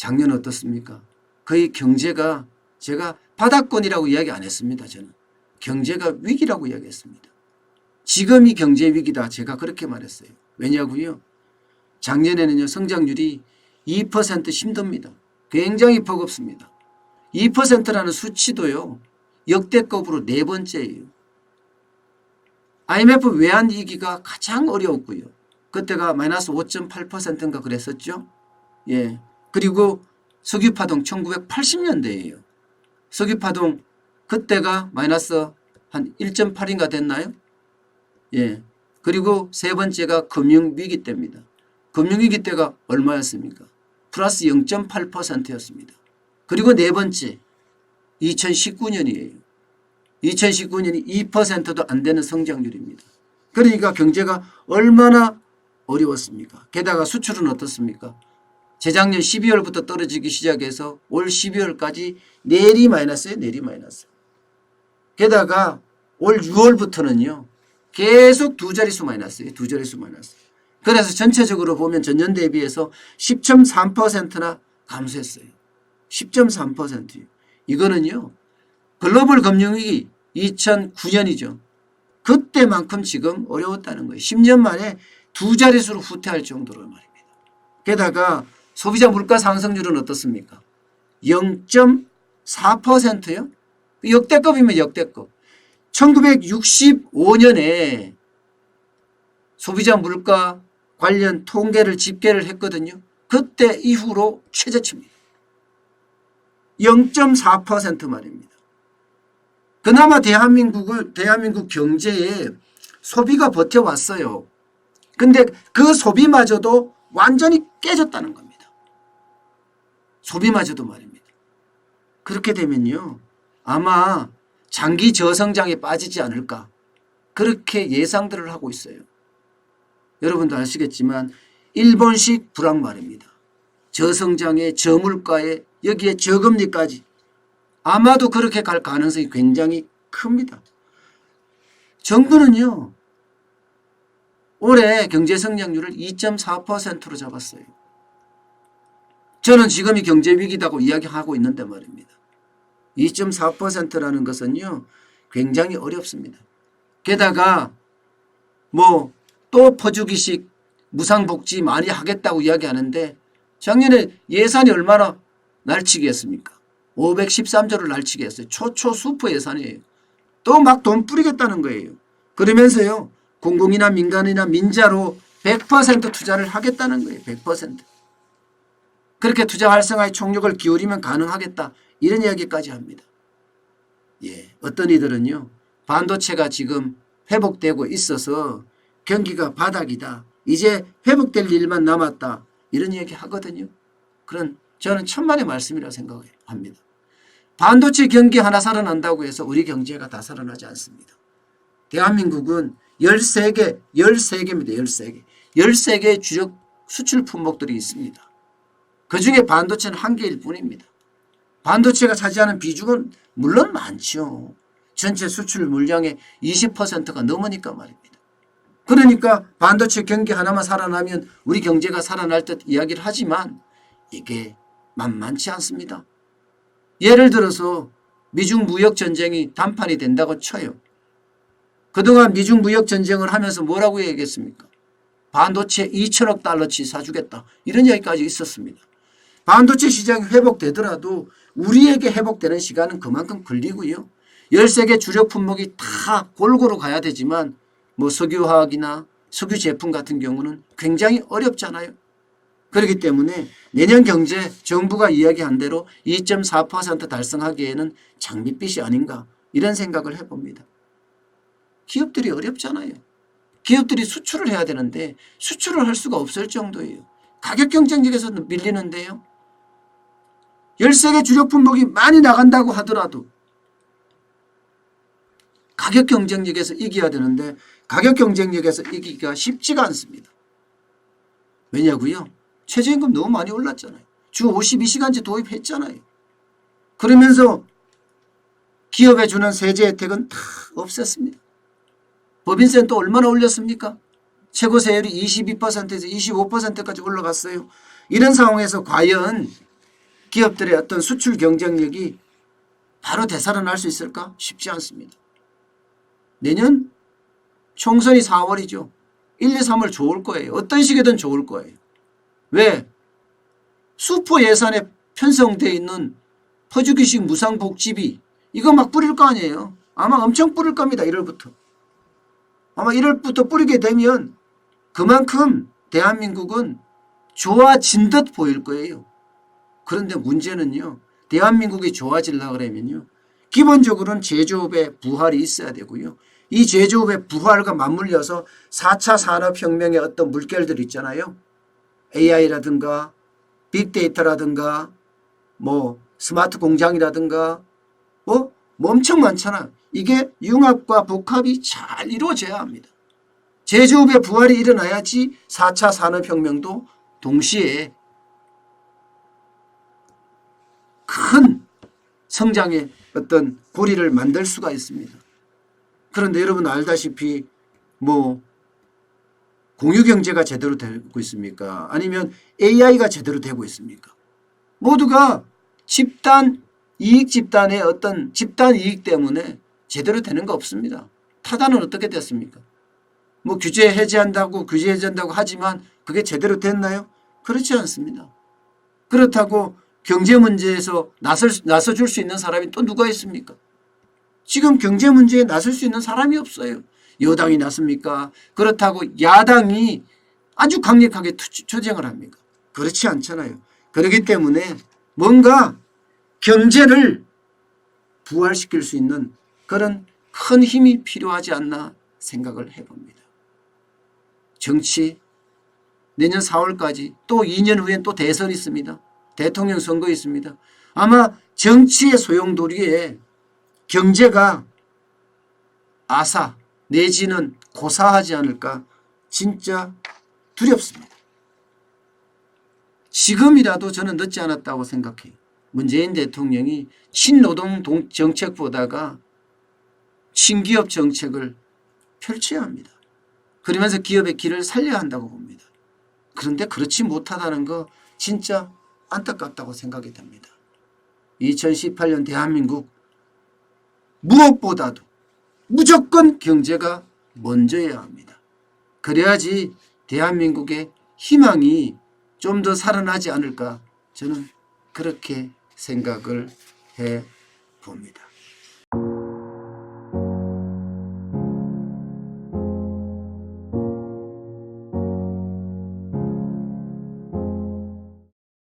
작년 어떻습니까? 거의 경제가 제가 바닥권이라고 이야기 안 했습니다. 저는 경제가 위기라고 이야기했습니다. 지금이 경제 위기다 제가 그렇게 말했어요. 왜냐고요? 작년에는요 성장률이 2% 힘듭니다. 굉장히 버겁습니다. 2%라는 수치도요 역대급으로 네 번째예요. IMF 외환위기가 가장 어려웠고요. 그때가 마이너스 5.8%인가 그랬었죠. 예. 그리고 석유파동 1980년대예요. 석유파동 그때가 마이너스 한 1.8인가 됐나요? 예. 그리고 세 번째가 금융위기 때입니다. 금융위기 때가 얼마였습니까? 플러스 0.8%였습니다. 그리고 네 번째 2019년이에요. 2019년이 2%도 안 되는 성장률입니다. 그러니까 경제가 얼마나 어려웠습니까? 게다가 수출은 어떻습니까? 재작년 12월부터 떨어지기 시작해서 올 12월까지 내리 마이너스예요. 내리 마이너스. 게다가 올 6월부터는요. 계속 두 자릿수 마이너스예요. 두 자릿수 마이너스. 그래서 전체적으로 보면 전년 대비해서 10.3%나 감소했어요. 10.3%요. 이거는요. 글로벌 금융위기 2009년이죠. 그때만큼 지금 어려웠다는 거예요. 10년 만에 두 자릿수로 후퇴할 정도로 말입니다. 게다가 소비자 물가 상승률은 어떻습니까? 0.4%요. 역대급이면 역대급. 1965년에 소비자 물가 관련 통계를 집계를 했거든요. 그때 이후로 최저치입니다. 0.4% 말입니다. 그나마 대한민국 경제에 소비가 버텨왔어요. 근데 그 소비마저도 완전히 깨졌다는 겁니다. 소비마저도 말입니다. 그렇게 되면요. 아마 장기 저성장에 빠지지 않을까. 그렇게 예상들을 하고 있어요. 여러분도 아시겠지만 일본식 불황 말입니다. 저성장에 저물가에 여기에 저금리까지 아마도 그렇게 갈 가능성이 굉장히 큽니다. 정부는요. 올해 경제 성장률을 2.4%로 잡았어요. 저는 지금이 경제 위기다고 이야기하고 있는데 말입니다. 2.4%라는 것은요. 굉장히 어렵습니다. 게다가 또 퍼주기식 무상복지 많이 하겠다고 이야기하는데 작년에 예산이 얼마나 날치기 했습니까? 513조를 날치게 했어요. 초초 슈퍼 예산이에요. 또 막 돈 뿌리겠다는 거예요. 그러면서요. 공공이나 민간이나 민자로 100% 투자를 하겠다는 거예요. 100%. 그렇게 투자 활성화에 총력을 기울이면 가능하겠다. 이런 이야기까지 합니다. 예, 어떤 이들은요. 반도체가 지금 회복되고 있어서 경기가 바닥이다. 이제 회복될 일만 남았다. 이런 이야기 하거든요. 그런 저는 천만의 말씀이라고 생각합니다. 반도체 경기 하나 살아난다고 해서 우리 경제가 다 살아나지 않습니다. 대한민국은 13개입니다. 13개. 13개의 주력 수출 품목들이 있습니다. 그중에 반도체는 한 개일 뿐입니다. 반도체가 차지하는 비중은 물론 많죠. 전체 수출 물량의 20%가 넘으니까 말입니다. 그러니까 반도체 경기 하나만 살아나면 우리 경제가 살아날 듯 이야기를 하지만 이게 만만치 않습니다. 예를 들어서 미중 무역 전쟁이 단판이 된다고 쳐요. 그동안 미중 무역 전쟁을 하면서 뭐라고 얘기했습니까? 반도체 2천억 달러치 사주겠다. 이런 이야기까지 있었습니다. 반도체 시장이 회복되더라도 우리에게 회복되는 시간은 그만큼 걸리고요. 13개 주력 품목이 다 골고루 가야 되지만 석유화학이나 석유 제품 같은 경우는 굉장히 어렵잖아요. 그렇기 때문에 내년 경제 정부가 이야기한 대로 2.4% 달성하기에는 장밋빛이 아닌가 이런 생각을 해봅니다. 기업들이 어렵잖아요. 기업들이 수출을 해야 되는데 수출을 할 수가 없을 정도예요. 가격 경쟁력에서 밀리는데요. 13개 주력 품목이 많이 나간다고 하더라도 가격 경쟁력에서 이겨야 되는데 가격 경쟁력에서 이기기가 쉽지가 않습니다. 왜냐고요? 최저임금 너무 많이 올랐잖아요. 주 52시간제 도입했잖아요. 그러면서 기업에 주는 세제 혜택은 다 없앴습니다. 법인세는 또 얼마나 올렸습니까? 최고 세율이 22%에서 25%까지 올라갔어요. 이런 상황에서 과연 기업들의 어떤 수출 경쟁력이 바로 되살아날 수 있을까? 쉽지 않습니다. 내년 총선이 4월이죠. 1, 2, 3월 좋을 거예요. 어떤 식이든 좋을 거예요. 왜? 슈퍼 예산에 편성되어 있는 퍼주기식 무상복지비 이거 막 뿌릴 거 아니에요. 아마 엄청 뿌릴 겁니다. 1월부터. 아마 1월부터 뿌리게 되면 그만큼 대한민국은 좋아진 듯 보일 거예요. 그런데 문제는요. 대한민국이 좋아지려고 그러면요. 기본적으로는 제조업의 부활이 있어야 되고요. 이 제조업의 부활과 맞물려서 4차 산업혁명의 어떤 물결들 있잖아요. AI라든가 빅데이터라든가 뭐 스마트 공장이라든가 뭐 엄청 많잖아. 이게 융합과 복합이 잘 이루어져야 합니다. 제조업의 부활이 일어나야지 4차 산업혁명도 동시에 큰 성장의 어떤 고리를 만들 수가 있습니다. 그런데 여러분 알다시피 뭐 공유경제가 제대로 되고 있습니까? 아니면 AI가 제대로 되고 있습니까? 모두가 집단 이익 집단의 어떤 집단 이익 때문에 제대로 되는 거 없습니다. 타단은 어떻게 됐습니까? 뭐 규제 해제한다고 하지만 그게 제대로 됐나요? 그렇지 않습니다. 그렇다고 경제 문제에서 나서줄 수 있는 사람이 또 누가 있습니까? 지금 경제 문제에 나설 수 있는 사람이 없어요. 여당이 나섭니까? 그렇다고 야당이 아주 강력하게 투쟁을 합니까? 그렇지 않잖아요. 그렇기 때문에 뭔가 경제를 부활시킬 수 있는 그런 큰 힘이 필요하지 않나 생각을 해봅니다. 정치 내년 4월까지 또 2년 후엔 또 대선이 있습니다. 대통령 선거 있습니다. 아마 정치의 소용돌이에 경제가 아사 내지는 고사하지 않을까 진짜 두렵습니다. 지금이라도 저는 늦지 않았다고 생각해요. 문재인 대통령이 친노동 정책보다가 친기업 정책을 펼쳐야 합니다. 그러면서 기업의 길을 살려야 한다고 봅니다. 그런데 그렇지 못하다는 거 진짜 안타깝다고 생각이 됩니다. 2018년 대한민국 무엇보다도 무조건 경제가 먼저여야 합니다. 그래야지 대한민국의 희망이 좀 더 살아나지 않을까 저는 그렇게 생각을 해 봅니다.